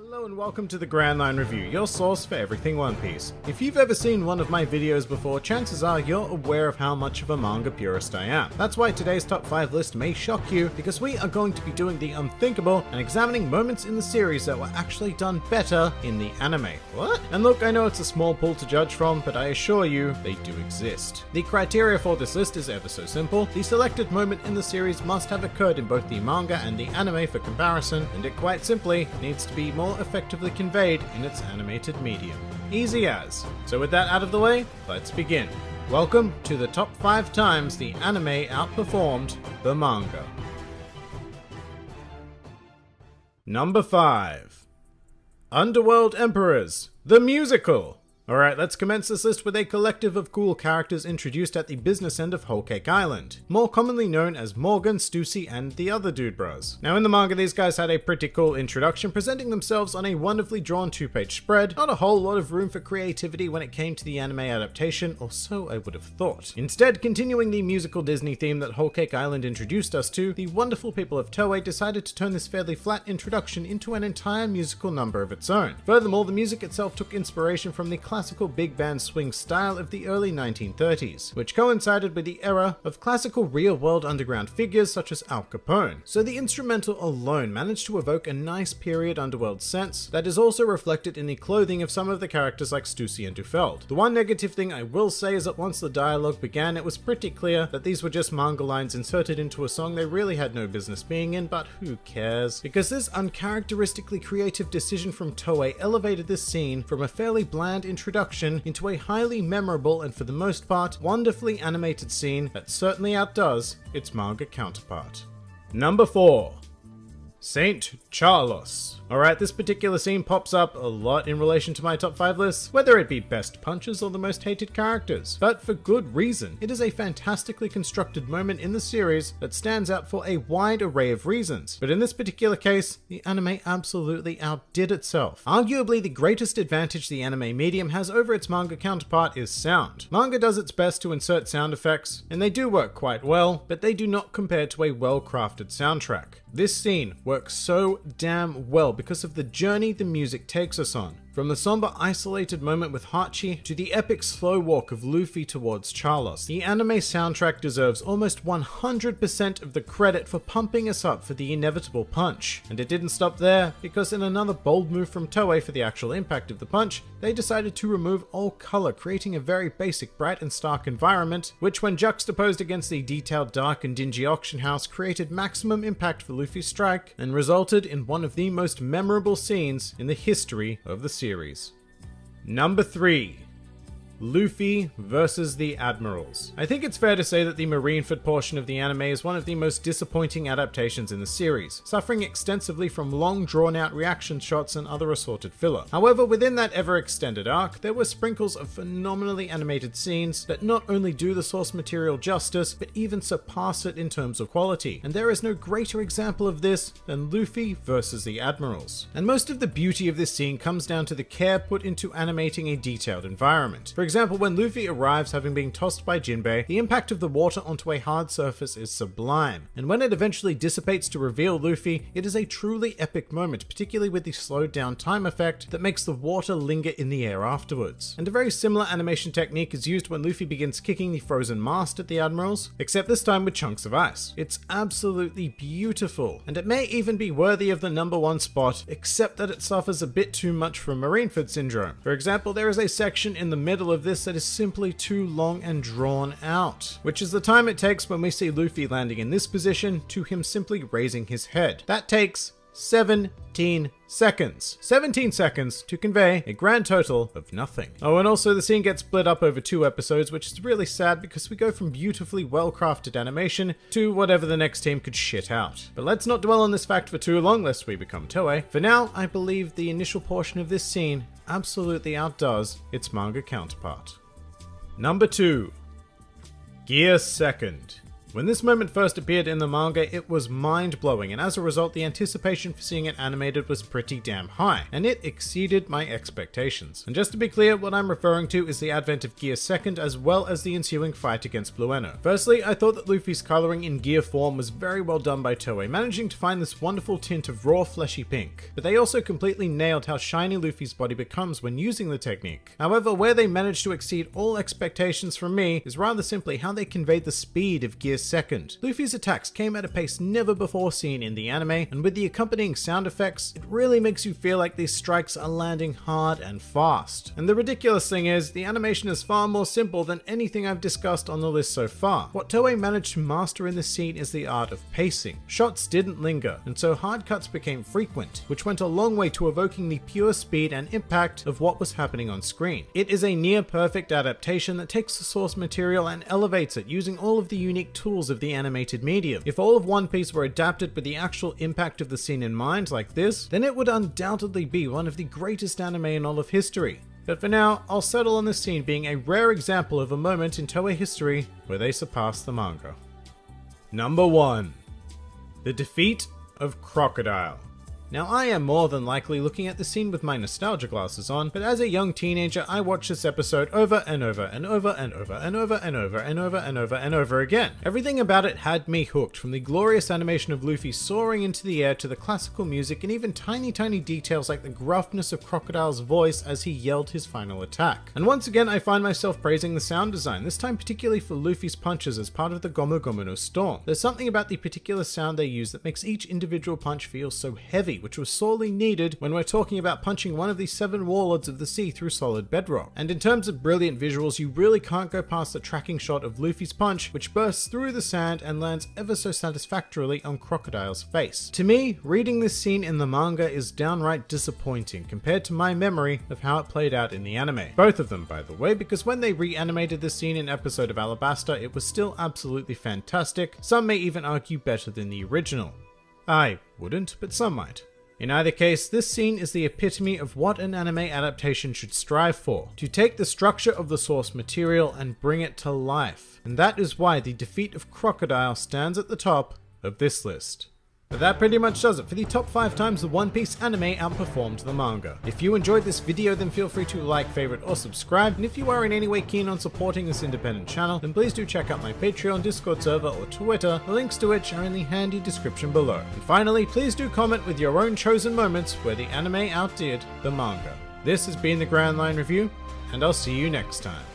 Hello and welcome to the Grand Line Review, your source for everything One Piece. If you've ever seen one of my videos before, chances are you're aware of how much of a manga purist I am. That's why today's top 5 list may shock you, because we are going to be doing the unthinkable and examining moments in the series that were actually done better in the anime. What? And look, I know it's a small pool to judge from, but I assure you, they do exist. The criteria for this list is ever so simple. The selected moment in the series must have occurred in both the manga and the anime for comparison, and it quite simply needs to be more effectively conveyed in its animated medium. Easy as. So with that out of the way, let's begin. Welcome to the top 5 times the anime outperformed the manga. Number 5. Underworld Emperors, the musical. Alright, let's commence this list with a collective of cool characters introduced at the business end of Whole Cake Island, more commonly known as Morgan, Stussy, and the other dude bros. Now in the manga, these guys had a pretty cool introduction, presenting themselves on a wonderfully drawn 2-page spread. Not a whole lot of room for creativity when it came to the anime adaptation, or so I would have thought. Instead, continuing the musical Disney theme that Whole Cake Island introduced us to, the wonderful people of Toei decided to turn this fairly flat introduction into an entire musical number of its own. Furthermore, the music itself took inspiration from the classical big band swing style of the early 1930s, which coincided with the era of classical real-world underground figures such as Al Capone. So the instrumental alone managed to evoke a nice period underworld sense that is also reflected in the clothing of some of the characters like Stussy and Dufeld. The one negative thing I will say is that once the dialogue began, it was pretty clear that these were just manga lines inserted into a song they really had no business being in, but who cares? Because this uncharacteristically creative decision from Toei elevated this scene from a fairly bland introduction into a highly memorable and for the most part wonderfully animated scene that certainly outdoes its manga counterpart. Number 4. Saint Charlos. Alright, this particular scene pops up a lot in relation to my top 5 lists, whether it be best punches or the most hated characters, but for good reason. It is a fantastically constructed moment in the series that stands out for a wide array of reasons, but in this particular case, the anime absolutely outdid itself. Arguably the greatest advantage the anime medium has over its manga counterpart is sound. Manga does its best to insert sound effects, and they do work quite well, but they do not compare to a well-crafted soundtrack. This scene works so damn well because of the journey the music takes us on. From the somber isolated moment with Hachi to the epic slow walk of Luffy towards Charlos, the anime soundtrack deserves almost 100% of the credit for pumping us up for the inevitable punch. And it didn't stop there, because in another bold move from Toei for the actual impact of the punch, they decided to remove all color, creating a very basic bright and stark environment, which when juxtaposed against the detailed dark and dingy auction house created maximum impact for Luffy's strike and resulted in one of the most memorable scenes in the history of the series. Number 3. Luffy versus the Admirals. I think it's fair to say that the Marineford portion of the anime is one of the most disappointing adaptations in the series, suffering extensively from long drawn-out reaction shots and other assorted filler. However, within that ever-extended arc, there were sprinkles of phenomenally animated scenes that not only do the source material justice, but even surpass it in terms of quality, and there is no greater example of this than Luffy versus the Admirals. And most of the beauty of this scene comes down to the care put into animating a detailed environment. For example, when Luffy arrives having been tossed by Jinbei, the impact of the water onto a hard surface is sublime, and when it eventually dissipates to reveal Luffy, it is a truly epic moment, particularly with the slowed down time effect that makes the water linger in the air afterwards. And a very similar animation technique is used when Luffy begins kicking the frozen mast at the Admirals, except this time with chunks of ice. It's absolutely beautiful, and it may even be worthy of the number 1 spot, except that it suffers a bit too much from Marineford syndrome. For example, there is a section in the middle of this that is simply too long and drawn out, which is the time it takes when we see Luffy landing in this position to him simply raising his head. That takes 17 seconds. 17 seconds to convey a grand total of nothing. Oh, and also the scene gets split up over 2 episodes, which is really sad because we go from beautifully well-crafted animation to whatever the next team could shit out. But let's not dwell on this fact for too long lest we become Toei. For now, I believe the initial portion of this scene absolutely outdoes its manga counterpart. Number 2. Gear Second. When this moment first appeared in the manga, it was mind-blowing, and as a result, the anticipation for seeing it animated was pretty damn high, and it exceeded my expectations. And just to be clear, what I'm referring to is the advent of Gear 2nd, as well as the ensuing fight against Blueno. Firstly, I thought that Luffy's coloring in Gear form was very well done by Toei, managing to find this wonderful tint of raw fleshy pink. But they also completely nailed how shiny Luffy's body becomes when using the technique. However, where they managed to exceed all expectations from me is rather simply how they conveyed the speed of Gear 2nd. Luffy's attacks came at a pace never before seen in the anime, and with the accompanying sound effects, it really makes you feel like these strikes are landing hard and fast. And the ridiculous thing is, the animation is far more simple than anything I've discussed on the list so far. What Toei managed to master in this scene is the art of pacing. Shots didn't linger, and so hard cuts became frequent, which went a long way to evoking the pure speed and impact of what was happening on screen. It is a near perfect adaptation that takes the source material and elevates it using all of the unique tools of the animated medium. If all of One Piece were adapted with the actual impact of the scene in mind like this, then it would undoubtedly be one of the greatest anime in all of history. But for now, I'll settle on this scene being a rare example of a moment in Toei history where they surpassed the manga. Number 1. The defeat of Crocodile. Now, I am more than likely looking at the scene with my nostalgia glasses on, but as a young teenager, I watched this episode over and over and over and over and over and over and over and over and over again. Everything about it had me hooked, from the glorious animation of Luffy soaring into the air to the classical music and even tiny details like the gruffness of Crocodile's voice as he yelled his final attack. And once again, I find myself praising the sound design, this time particularly for Luffy's punches as part of the Gomu Gomu no Storm. There's something about the particular sound they use that makes each individual punch feel so heavy, which was sorely needed when we're talking about punching one of the 7 warlords of the sea through solid bedrock. And in terms of brilliant visuals, you really can't go past the tracking shot of Luffy's punch, which bursts through the sand and lands ever so satisfactorily on Crocodile's face. To me, reading this scene in the manga is downright disappointing compared to my memory of how it played out in the anime. Both of them, by the way, because when they reanimated this scene in episode of Alabasta, it was still absolutely fantastic. Some may even argue better than the original. I wouldn't, but some might. In either case, this scene is the epitome of what an anime adaptation should strive for: to take the structure of the source material and bring it to life. And that is why the defeat of Crocodile stands at the top of this list. But that pretty much does it for the top 5 times the One Piece anime outperformed the manga. If you enjoyed this video, then feel free to like, favorite, or subscribe, and if you are in any way keen on supporting this independent channel, then please do check out my Patreon, Discord server, or Twitter, the links to which are in the handy description below. And finally, please do comment with your own chosen moments where the anime outdid the manga. This has been the Grand Line Review, and I'll see you next time.